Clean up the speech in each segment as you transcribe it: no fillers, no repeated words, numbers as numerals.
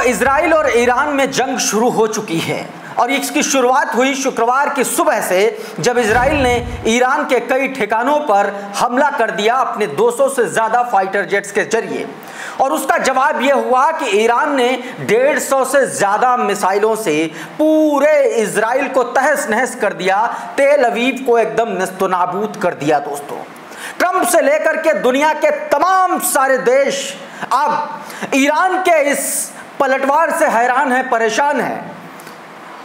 Israel और Iran में जंग शुरू हो चुकी है और इसकी शुरुआत हुई शुक्रवार की सुबह से, जब इजराइल ने ईरान के कई ठिकानों पर हमला कर दिया अपने 200 से ज़्यादा फाइटर जेट्स के जरिए। और उसका जवाब यह हुआ कि ईरान ने 150 से ज़्यादा मिसाइलों से पूरे इजराइल को तहस नहस कर दिया, तेल अवीव को एकदम नेस्तनाबूद कर दिया। दोस्तों, ट्रंप से लेकर के दुनिया के तमाम सारे देश अब ईरान के इस पलटवार से हैरान हैं, परेशान हैं।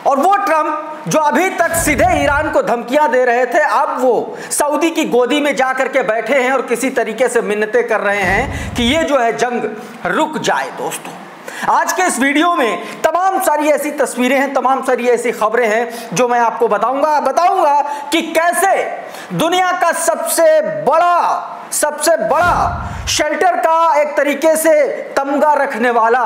और वो ट्रंप जो अभी तक सीधे ईरान को धमकियां दे रहे थे, अब वो सऊदी की गोदी में जाकर के बैठे हैं और किसी तरीके से मिन्नतें कर रहे हैं कि ये जो है जंग रुक जाए। दोस्तों, आज के इस वीडियो में तमाम सारी ऐसी तस्वीरें हैं, तमाम सारी ऐसी खबरें हैं जो मैं आपको बताऊंगा कि कैसे दुनिया का सबसे बड़ा शेल्टर का एक तरीके से तमगा रखने वाला,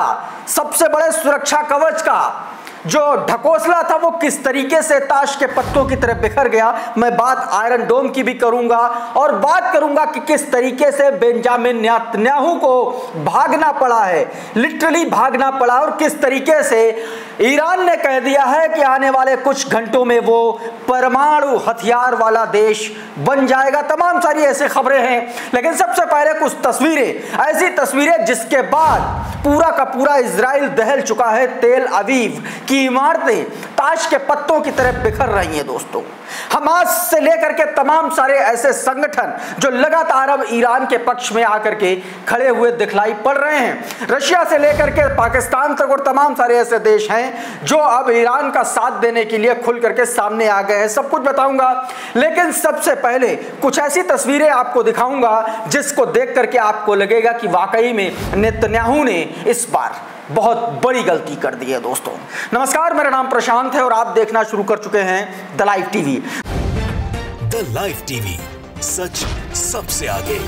सबसे बड़े सुरक्षा कवच का जो ढकोसला था, वो किस तरीके से ताश के पत्तों की तरह बिखर गया। मैं बात आयरन डोम की भी करूंगा और बात करूंगा कि किस तरीके से बेंजामिन नेतन्याहू को भागना पड़ा है, लिटरली भागना पड़ा, और किस तरीके से ईरान ने कह दिया है कि आने वाले कुछ घंटों में वो परमाणु हथियार वाला देश बन जाएगा। तमाम सारी ऐसी खबरें हैं, लेकिन सबसे पहले कुछ तस्वीरें, ऐसी तस्वीरें जिसके बाद पूरा का पूरा इजराइल दहल चुका है। तेल अवीव की इमारतें ताश के पत्तों की तरह बिखर रही हैं। दोस्तों, हमास से लेकर के तमाम सारे ऐसे संगठन जो लगातार अब ईरान के पक्ष में आकर के खड़े हुए दिखलाई पड़ रहे हैं, रशिया से लेकर के पाकिस्तान तक, और तमाम सारे ऐसे देश हैं जो अब ईरान का साथ देने के लिए खुल करके सामने आ गए हैं। सब कुछ बताऊंगा, लेकिन सबसे पहले कुछ ऐसी तस्वीरें आपको दिखाऊंगा जिसको देख करके आपको लगेगा कि वाकई में नेतन्याहू ने इस बार बहुत बड़ी गलती कर दी है। दोस्तों नमस्कार, मेरा नाम प्रशांत है और आप देखना शुरू कर चुके हैं the live TV. The live TV, सच सबसे आगे।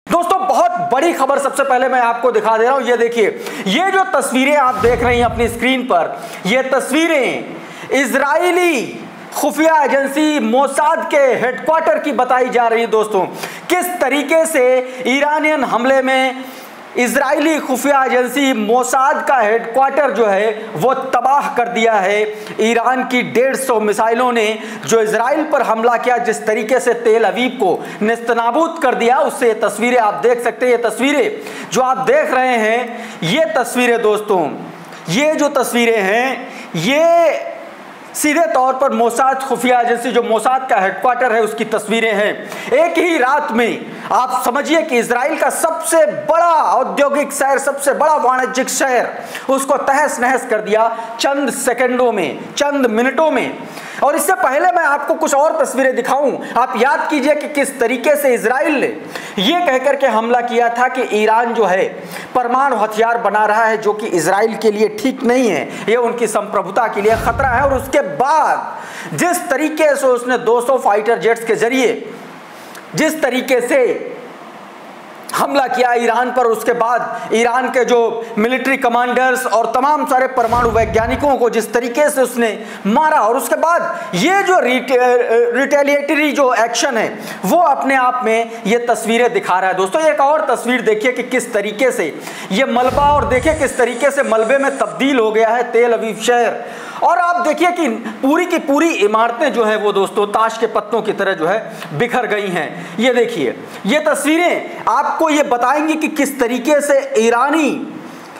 दोस्तों, बहुत बड़ी खबर सबसे पहले मैं आपको दिखा दे रहा हूं। ये देखिए, ये जो तस्वीरें आप देख रही हैं अपनी स्क्रीन पर, ये तस्वीरें इजरायली खुफिया एजेंसी मोसाद के हेडक्वार्टर की बताई जा रही है। दोस्तों, किस तरीके से ईरानियन हमले में इजरायली खुफिया एजेंसी मोसाद का हेडक्वार्टर जो है वो तबाह कर दिया है। ईरान की 150 मिसाइलों ने जो इजराइल पर हमला किया, जिस तरीके से तेल अवीव को नेस्तनाबूद कर दिया, उससे ये तस्वीरें आप देख सकते हैं। ये तस्वीरें जो आप देख रहे हैं, ये तस्वीरें दोस्तों, ये जो तस्वीरें हैं, ये सीधे तौर पर मोसाद खुफिया एजेंसी जो मोसाद का हेडक्वार्टर है उसकी तस्वीरें हैं। एक ही रात में आप समझिए कि इजराइल का सबसे बड़ा औद्योगिक शहर, सबसे बड़ा वाणिज्यिक शहर, उसको तहस नहस कर दिया चंद सेकंडों में, चंद मिनटों में। और इससे पहले मैं आपको कुछ और तस्वीरें दिखाऊं, आप याद कीजिए कि किस तरीके से इजराइल ने यह कहकर के हमला किया था कि ईरान जो है परमाणु हथियार बना रहा है, जो कि इजराइल के लिए ठीक नहीं है, यह उनकी संप्रभुता के लिए खतरा है। और उसके बाद जिस तरीके से उसने 200 फाइटर जेट्स के जरिए जिस तरीके से हमला किया ईरान पर, उसके बाद ईरान के जो मिलिट्री कमांडर्स और तमाम सारे परमाणु वैज्ञानिकों को जिस तरीके से उसने मारा, और उसके बाद ये जो रिटेलिएटरी जो एक्शन है वो अपने आप में ये तस्वीरें दिखा रहा है। दोस्तों, एक और तस्वीर देखिए कि किस तरीके से ये मलबा, और देखिए किस तरीके से मलबे में तब्दील हो गया है तेल अवीव शहर। और आप देखिए कि पूरी की पूरी इमारतें जो है वो दोस्तों ताश के पत्तों की तरह जो है बिखर गई हैं। ये देखिए, ये तस्वीरें आपको ये बताएंगी कि किस तरीके से ईरानी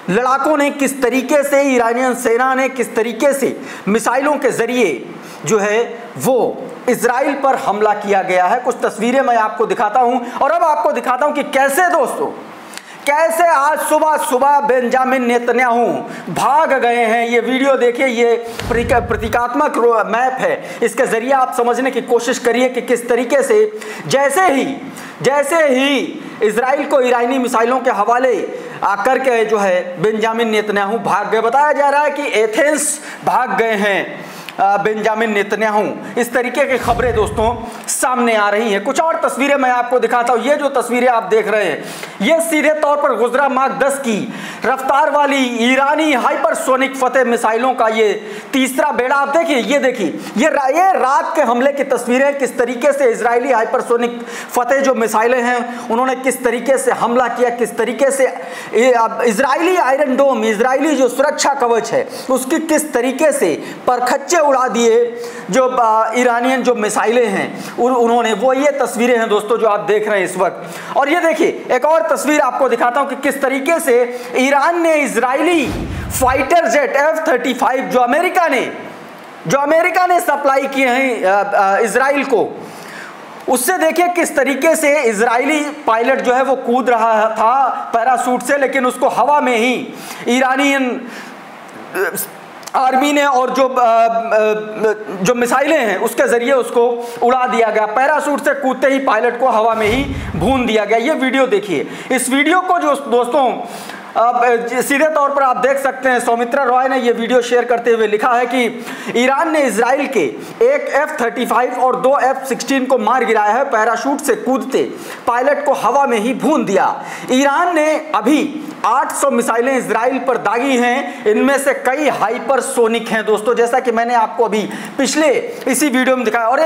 लड़ाकों ने, किस तरीके से ईरानियन सेना ने, किस तरीके से मिसाइलों के जरिए जो है वो इजराइल पर हमला किया गया है। कुछ तस्वीरें मैं आपको दिखाता हूं और अब आपको दिखाता हूं कि कैसे दोस्तों, कैसे आज सुबह बेंजामिन नेतन्याहू भाग गए हैं। ये वीडियो देखिए, ये प्रतीकात्मक मैप है, इसके जरिए आप समझने की कोशिश करिए कि किस तरीके से जैसे ही इजराइल को ईरानी मिसाइलों के हवाले करके जो है बेंजामिन नेतन्याहू भाग गए। बताया जा रहा है कि एथेंस भाग गए हैं बेंजामिन नेतन्याहू। इस तरीके की खबरें दोस्तों सामने आ रही हैं। कुछ और तस्वीरें मैं आपको दिखाता हूं। ये जो तस्वीरें आप देख रहे हैं, ये सीधे तौर पर गुजरा मार्क 10 की रफ्तार वाली ईरानी हाइपरसोनिक फतेह मिसाइलों का ये तीसरा बेड़ा। आप देखिए, ये देखिए, ये रात के हमले की तस्वीरें, किस तरीके से इजरायली हाइपरसोनिक फतेह जो मिसाइलें हैं उन्होंने किस तरीके से हमला किया, किस तरीके से इजरायली आयरन डोम, इजरायली जो सुरक्षा कवच है उसकी किस तरीके से परखच्चे उड़ा दिए जो ईरानियन जो मिसाइलें हैं उन्होंने। वो ये तस्वीरें हैं दोस्तों जो आप देख रहे हैं इस वक्त। और ये देखिए, एक और तस्वीर आपको दिखाता हूं कि किस तरीके से ईरान ने इजरायली फाइटर जेट F-35 जो अमेरिका ने सप्लाई किए हैं इजराइल को, उससे देखिए किस तरीके से इजरायली पायलट जो है वो कूद रहा था पैराशूट से, लेकिन उसको हवा में ही ईरानियन आर्मी ने और जो मिसाइलें हैं उसके जरिए उसको उड़ा दिया गया। पैराशूट से कूदते ही पायलट को हवा में ही भून दिया गया। ये वीडियो देखिए। इस वीडियो को जो दोस्तों सीधे तौर पर आप देख सकते हैं, सौमित्रा रॉय ने यह वीडियो शेयर करते हुए लिखा है कि ईरान ने इजराइल के एक F-35 और 2 F-16 को मार गिराया है। पैराशूट से कूदते पायलट को हवा में ही भून दिया। ईरान ने अभी 800 मिसाइलें इजराइल पर दागी हैं, इनमें से कई हाइपरसोनिक हैं दोस्तों, जैसा कि मैंने आपको अभी पिछले इसी वीडियो में दिखाया। और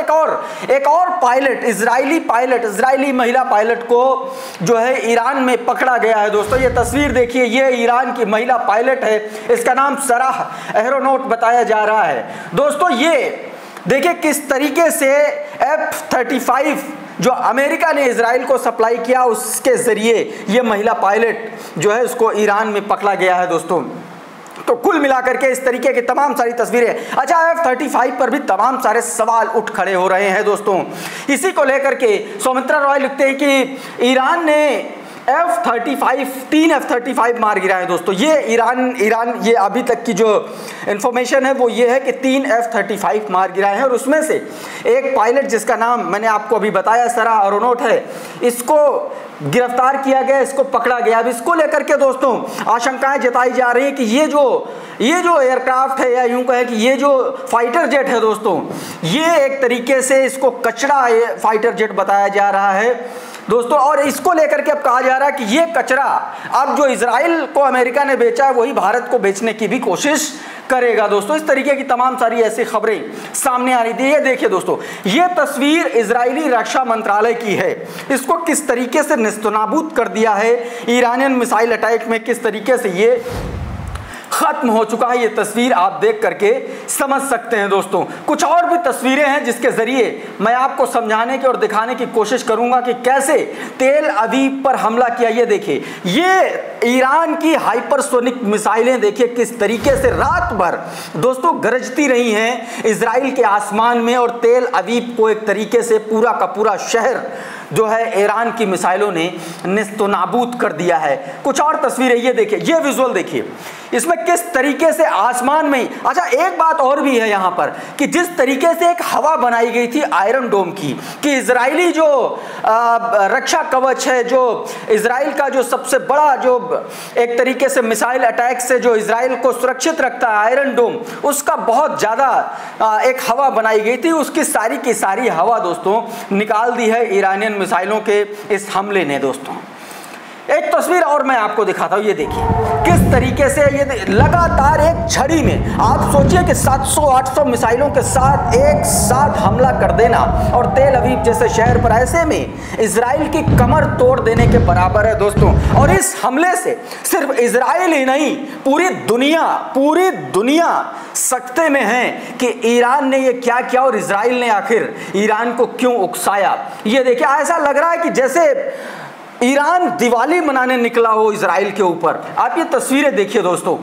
एक और पायलट, इजरायली महिला पायलट को जो है ईरान में पकड़ा गया है दोस्तों। ये तस्वीर देखिए, ये ईरान की महिला पायलट है, इसका नाम सराह एरोनॉट बताया जा रहा है दोस्तों। ये देखिए किस तरीके से F-35 जो अमेरिका ने इजराइल को सप्लाई किया उसके जरिए ये महिला पायलट जो है उसको ईरान में पकड़ा गया है दोस्तों। तो कुल मिलाकर के इस तरीके की तमाम सारी तस्वीरें। अच्छा, F-35 पर भी तमाम सारे सवाल उठ खड़े हो रहे हैं दोस्तों। इसी को लेकर के सौमित्रा रॉय लिखते हैं कि ईरान ने तीन F-35 मार गिराए दोस्तों। ये ईरान ये अभी तक की जो इंफॉर्मेशन है वो ये है कि 3 F-35 मार गिराए हैं, और उसमें से एक पायलट जिसका नाम मैंने आपको अभी बताया सराह एरोनॉट है, इसको गिरफ्तार किया गया, इसको पकड़ा गया। अब इसको लेकर के दोस्तों आशंकाएं जताई जा रही है कि ये जो एयरक्राफ्ट है, या यूं कहें कि ये जो फाइटर जेट है दोस्तों, ये एक तरीके से इसको कचरा फाइटर जेट बताया जा रहा है दोस्तों। और इसको लेकर के अब कहा जा रहा है कि ये कचरा अब जो इजराइल को अमेरिका ने बेचा है वही भारत को बेचने की भी कोशिश करेगा दोस्तों। इस तरीके की तमाम सारी ऐसी खबरें सामने आ रही थी। ये देखिए दोस्तों, ये तस्वीर इजरायली रक्षा मंत्रालय की है, इसको किस तरीके से नेस्तनाबूद कर दिया है ईरानियन मिसाइल अटैक में, किस तरीके से ये खत्म हो चुका है। ये तस्वीर आप देख करके समझ सकते हैं दोस्तों। कुछ और भी तस्वीरें हैं जिसके जरिए मैं आपको समझाने की और दिखाने की कोशिश करूंगा कि कैसे तेल अवीव पर हमला किया। ये देखिए, ये ईरान की हाइपरसोनिक मिसाइलें देखिए किस तरीके से रात भर दोस्तों गरजती रही हैं इजराइल के आसमान में, और तेल अवीव को एक तरीके से पूरा का पूरा शहर जो है ईरान की मिसाइलों ने नेस्तनाबूद कर दिया है। कुछ और तस्वीरें ये देखिए, ये विजुअल देखिए, इसमें किस तरीके से आसमान में। अच्छा, एक बात और भी है यहाँ पर कि जिस तरीके से एक हवा बनाई गई थी आयरन डोम की, कि इजरायली जो रक्षा कवच है, जो इजराइल का जो सबसे बड़ा जो एक तरीके से मिसाइल अटैक से जो इजराइल को सुरक्षित रखता है आयरन डोम, उसका बहुत ज़्यादा एक हवा बनाई गई थी, उसकी सारी की सारी हवा दोस्तों निकाल दी है ईरानियन मिसाइलों के इस हमले ने दोस्तों। एक तस्वीर और मैं आपको दिखाता हूं, ये देखिए किस तरीके से ये लगातार एक झड़ी में, आप सोचिए कि 700-800 मिसाइलों के साथ एक साथ हमला कर देना और तेल अवीव जैसे शहर पर, ऐसे में इजराइल की कमर तोड़ देने के बराबर है दोस्तों। और इस हमले से सिर्फ इजराइल ही नहीं, पूरी दुनिया सकते में है कि ईरान ने ये क्या किया और इजराइल ने आखिर ईरान को क्यों उकसाया। ये देखिए, ऐसा लग रहा है कि जैसे ईरान दिवाली मनाने निकला हो इजराइल के ऊपर। आप ये तस्वीरें देखिए दोस्तों।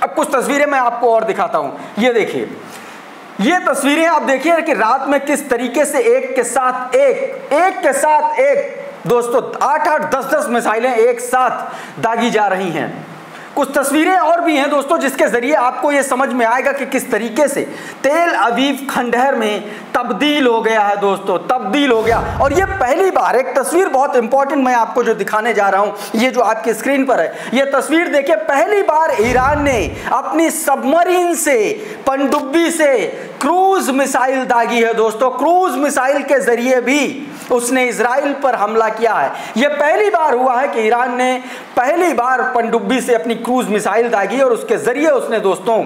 अब कुछ तस्वीरें मैं आपको और दिखाता हूं। ये देखिए, ये तस्वीरें आप देखिए कि रात में किस तरीके से एक के साथ एक दोस्तों 8-8, 10-10 मिसाइलें एक साथ दागी जा रही हैं। कुछ तस्वीरें और भी हैं दोस्तों जिसके जरिए आपको ये समझ में आएगा कि किस तरीके से तेल अवीव खंडहर में तब्दील हो गया है दोस्तों, तब्दील हो गया। और ये पहली बार, एक तस्वीर बहुत इंपॉर्टेंट मैं आपको जो दिखाने जा रहा हूं, ये जो आपकी स्क्रीन पर है, ये तस्वीर देखिए, पहली बार ईरान ने अपनी सबमरीन से, पनडुब्बी से क्रूज मिसाइल दागी है दोस्तों। क्रूज मिसाइल के जरिए भी उसने इजराइल पर हमला किया है। यह पहली बार हुआ है कि ईरान ने पहली बार पनडुब्बी से अपनी क्रूज मिसाइल दागी और उसके जरिए उसने दोस्तों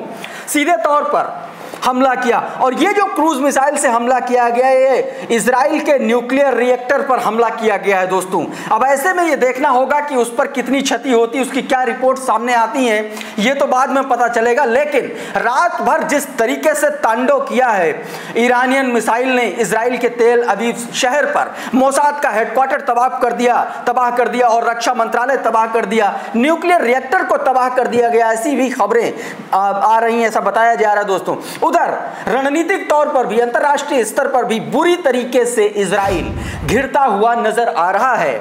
सीधे तौर पर हमला किया। और ये जो क्रूज मिसाइल से हमला किया गया, ये इजराइल के न्यूक्लियर रिएक्टर पर हमला किया गया है दोस्तों। अब ऐसे में ये देखना होगा कि उस पर कितनी क्षति होती है, उसकी क्या रिपोर्ट सामने आती है, ये तो बाद में पता चलेगा। लेकिन रात भर जिस तरीके से तांडव किया है ईरानियन मिसाइल ने इजराइल के तेल अवीव शहर पर, मोसाद का हेडक्वार्टर तबाह कर दिया और रक्षा मंत्रालय तबाह कर दिया, न्यूक्लियर रिएक्टर को तबाह कर दिया गया, ऐसी भी खबरें आ रही हैं, ऐसा बताया जा रहा है दोस्तों। उधर रणनीतिक तौर पर भी, अंतरराष्ट्रीय स्तर पर भी बुरी तरीके से इजराइल घिरता हुआ नजर आ रहा है।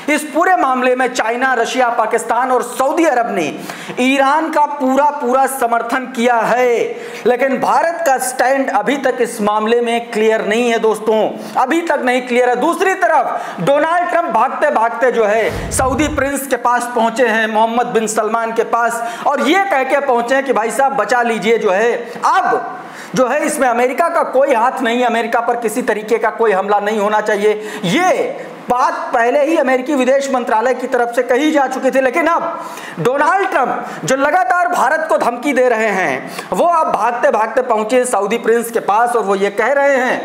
इस पूरे मामले में चाइना, रशिया, पाकिस्तान और सऊदी अरब ने ईरान का पूरा समर्थन किया है। लेकिन भारत का स्टैंड अभी तक इस मामले में क्लियर नहीं है दोस्तों, अभी तक नहीं क्लियर है। दूसरी तरफ डोनाल्ड ट्रंप भागते भागते जो है सऊदी प्रिंस के पास पहुंचे हैं, मोहम्मद बिन सलमान के पास, और ये कह के पहुंचे हैं कि भाई साहब बचा लीजिए, जो है अब जो है इसमें अमेरिका का कोई हाथ नहीं है, अमेरिका पर किसी तरीके का कोई हमला नहीं होना चाहिए। ये बात पहले ही अमेरिकी विदेश मंत्रालय की तरफ से कही जा चुकी थी। लेकिन अब डोनाल्ड ट्रंप जो लगातार भारत को धमकी दे रहे हैं, वो अब भागते भागते पहुंचे सऊदी प्रिंस के पास और वो ये कह रहे हैं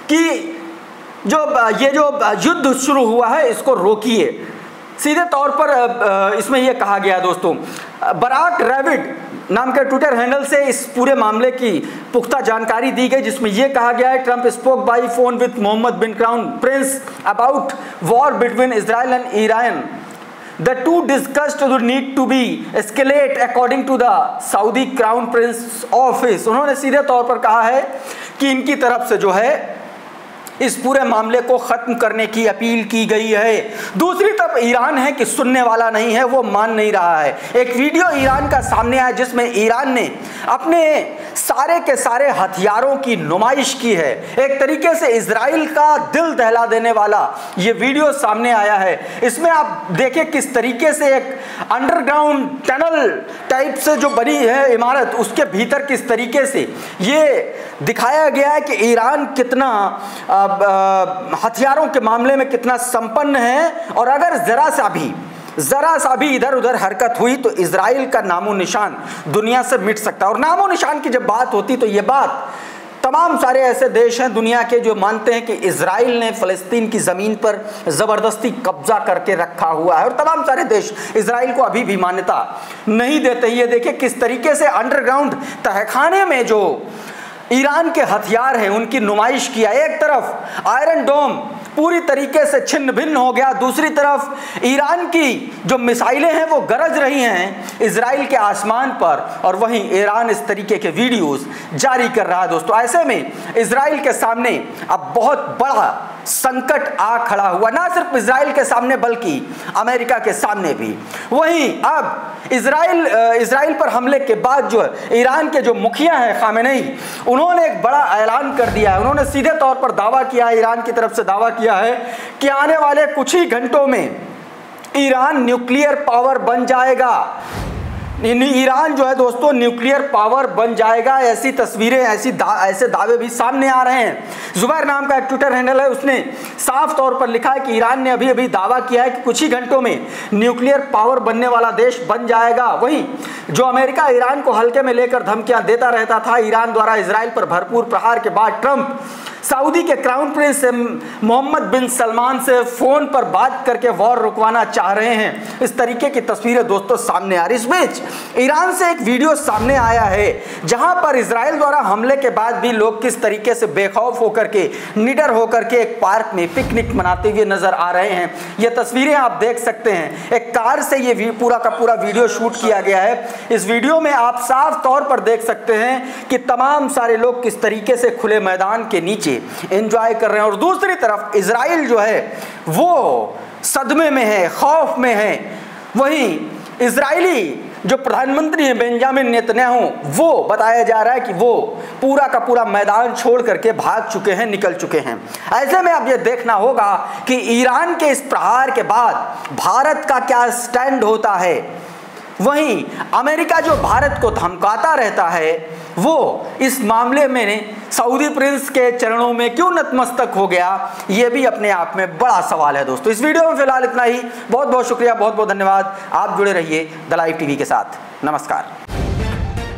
कि ये जो युद्ध शुरू हुआ है इसको रोकिए। सीधे तौर पर इसमें यह कहा गया दोस्तों, बराक रेविड नाम के ट्विटर हैंडल से इस पूरे मामले की पुख्ता जानकारी दी गई, जिसमें यह कहा गया है, Trump spoke by phone with Mohammed bin crown prince about war between Israel and Iran. The two discussed the need to be escalate according to the Saudi Crown Prince office। उन्होंने सीधे तौर पर कहा है कि इनकी तरफ से जो है इस पूरे मामले को खत्म करने की अपील की गई है। दूसरी तरफ ईरान है कि सुनने वाला नहीं है, वो मान नहीं रहा है। एक वीडियो ईरान का सामने आया जिसमें ईरान ने अपने सारे के सारे हथियारों की नुमाइश की है। एक तरीके से इजराइल का दिल दहला देने वाला ये वीडियो सामने आया है। इसमें आप देखें किस तरीके से एक अंडरग्राउंड टनल टाइप से जो बनी है इमारत, उसके भीतर किस तरीके से ये दिखाया गया है कि ईरान कितना हथियारों के मामले में कितना संपन्न है। और अगर जरा सा भी इधर उधर हरकत हुई तो इजराइल का नामो निशान दुनिया से मिट सकता है। और नामो निशान की जब बात होती तो ये बात तमाम सारे ऐसे देश हैं दुनिया के जो मानते हैं कि इजराइल ने फ़लस्तीन की ज़मीन पर ज़बरदस्ती कब्जा करके रखा हुआ है, और तमाम सारे देश इजराइल को अभी भी मान्यता नहीं देते। ये देखिए किस तरीके से अंडरग्राउंड तहखाने में जो ईरान के हथियार हैं उनकी नुमाइश किया। एक तरफ आयरन डोम पूरी तरीके से छिन्न भिन्न हो गया, दूसरी तरफ ईरान की जो मिसाइलें हैं वो गरज रही हैं इजराइल के आसमान पर, और वहीं ईरान इस तरीके के वीडियोस जारी कर रहा है दोस्तों। ऐसे में इजराइल के सामने अब बहुत बड़ा संकट आ खड़ा हुआ, ना सिर्फ इजराइल के सामने बल्कि अमेरिका के सामने भी। वहीं अब इजराइल पर हमले के बाद जो ईरान के जो मुखिया हैं खामेनेई, उन्होंने एक बड़ा ऐलान कर दिया है। उन्होंने सीधे तौर पर दावा किया है, ईरान की तरफ से दावा किया है कि आने वाले कुछ ही घंटों में ईरान न्यूक्लियर पावर बन जाएगा। ईरान जो है दोस्तों न्यूक्लियर पावर बन जाएगा, ऐसी तस्वीरें ऐसे दावे भी सामने आ रहे हैं। जुबैर नाम का एक ट्विटर हैंडल है, उसने साफ तौर पर लिखा है कि ईरान ने अभी दावा किया है कि कुछ ही घंटों में न्यूक्लियर पावर बनने वाला देश बन जाएगा। वहीं जो अमेरिका ईरान को हल्के में लेकर धमकियां देता रहता था, ईरान द्वारा इजराइल पर भरपूर प्रहार के बाद ट्रंप सऊदी के क्राउन प्रिंस मोहम्मद बिन सलमान से फोन पर बात करके वॉर रुकवाना चाह रहे हैं। इस तरीके की तस्वीरें दोस्तों सामने आ रही। इस बीच ईरान से एक वीडियो सामने आया है जहां पर इजराइल द्वारा हमले के बाद भी लोग किस तरीके से बेखौफ होकर के, निडर होकर के एक पार्क में पिकनिक मनाते हुए नजर आ रहे हैं। ये तस्वीरें आप देख सकते हैं, एक कार से ये पूरा का पूरा वीडियो शूट किया गया है। इस वीडियो में आप साफ तौर पर देख सकते हैं कि तमाम सारे लोग किस तरीके से खुले मैदान के नीचे एंजॉय कर रहे हैं, और दूसरी तरफ इजराइल जो है वो सदमे में है, खौफ में है। वहीं इजरायली जो प्रधानमंत्री हैं बेंजामिन नेतन्याहू, वो बताया जा रहा है कि वो पूरा का पूरा मैदान छोड़ करके भाग चुके हैं, निकल चुके हैं। ऐसे में अब ये देखना होगा कि ईरान के इस प्रहार के बाद भारत का क्या स्टैंड होता है। वहीं अमेरिका जो भारत को धमकाता रहता है, वो इस मामले में सऊदी प्रिंस के चरणों में क्यों नतमस्तक हो गया, ये भी अपने आप में बड़ा सवाल है। दोस्तों इस वीडियो में फिलहाल इतना ही। बहुत बहुत शुक्रिया, बहुत बहुत धन्यवाद। आप जुड़े रहिए द लाइव टीवी के साथ। नमस्कार।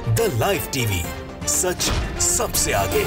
द लाइव टीवी, सच सबसे आगे।